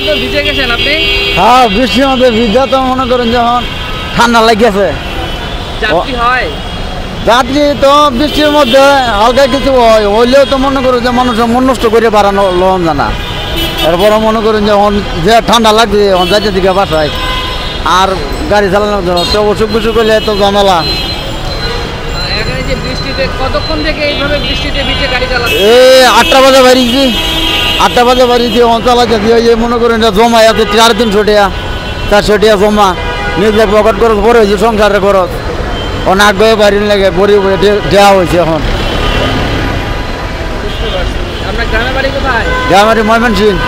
তো ভিজে গেছেন আপনি? হ্যাঁ, বৃষ্টির মধ্যে ভিজা তো মনে করেন যখন ঠান্ডা লেগেছে। যাত্রী হয়? যাত্রী তো বৃষ্টির মধ্যে হালকা কিছু হয়, হইলেও তো মনে করো যে মানুষের মন নষ্ট করে বাড়ানো লোন জানা। এরপরে মনে করেন যে যে ঠান্ডা লাগছে যাইতে দিকে বাসায়, আর গাড়ি চালানোর জন্য তো অসুখ বিসুখ করলে তো ঝামেলা। এখানে যে বৃষ্টিতে কতক্ষণ থেকে এইভাবে বৃষ্টিতে ভিজে গাড়ি চালাচ্ছে? 8টা বাজে বাড়িছি, 8টা বাজে বাড়িছি চালাচ্ছে দিয়ে মনে করেন যে জমা আছে 300-300 টাকা, 400 টাকা জমা নিজে পকেট খরচ বড় হয়েছে, সংসারের খরচ অনেক আগে বাড়ি লাগে বড়ি দেওয়া হয়েছে। এখন আপনার গ্রামের বাড়ি কোথায়? গ্রামের ময়মনসিংহ।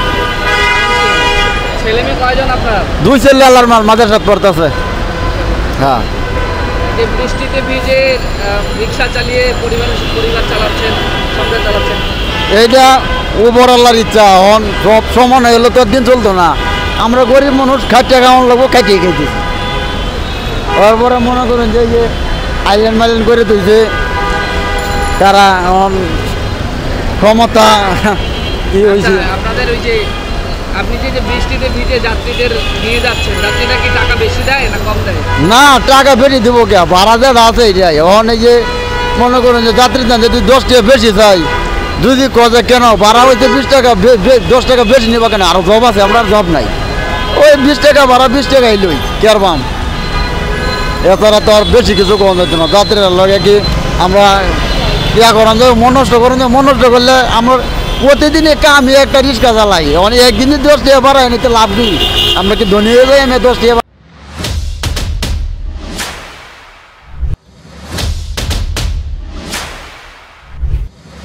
ছেলে মেয়ে কয়জন আপনার? 2 ছেলে আল্লাহর মাদ্রাসাত পড়তেছে। হ্যাঁ, যে বৃষ্টিতে ভিজে রিক্সা চালিয়ে পরিবার চালাচ্ছেন, সংসার চালাচ্ছেন, এইটা উপর আল্লাহর ইচ্ছা। এখন সব সমান হলে তো দিন চলতো না। আমরা গরিব মানুষ, খাইতে খাওয়ান লাগবো, খাইতে খাইতেছি। তারপরে মনে করেন যে আইল্যান্ড মাইল্যান্ড করে দিয়েছে তারা, এখন ক্ষমতা কি হয়েছে। আপনাদের ওই যে আপনি যে বৃষ্টিতে ভিজে যাত্রীদের নিয়ে যাচ্ছেন, যাত্রীরা কি টাকা বেশি দেয় না কম দেয়? না, টাকা বেশি দেবো কে, ভাড়া যা আছে এটাই। এখন এই যে মনে করেন যে যাত্রীর দাম যদি 10 টাকা বেশি চাই, যদি কজে কেন ভাড়া হইতে 20 টাকা 10 টাকা বেশি নেবা কেন, আরও জব আছে, আমরা জব নাই। ওই 20 টাকা ভাড়া 20 টাকাই লই কেয়ার পাম, এছাড়া তো আর বেশি কিছু কম যাচ্ছে না। যাত্রীরা লগে কি আমরা ইয়া করেন যে মন নষ্ট করেন, যে মন নষ্ট করলে আমরা প্রতিদিন আমি একটা রিক্সা চালাই, একদিনই 10 টাকা ভাড়া নিতে লাভ নেই। আমরা কি ধনী হয়ে যাই আমি 10 টাকা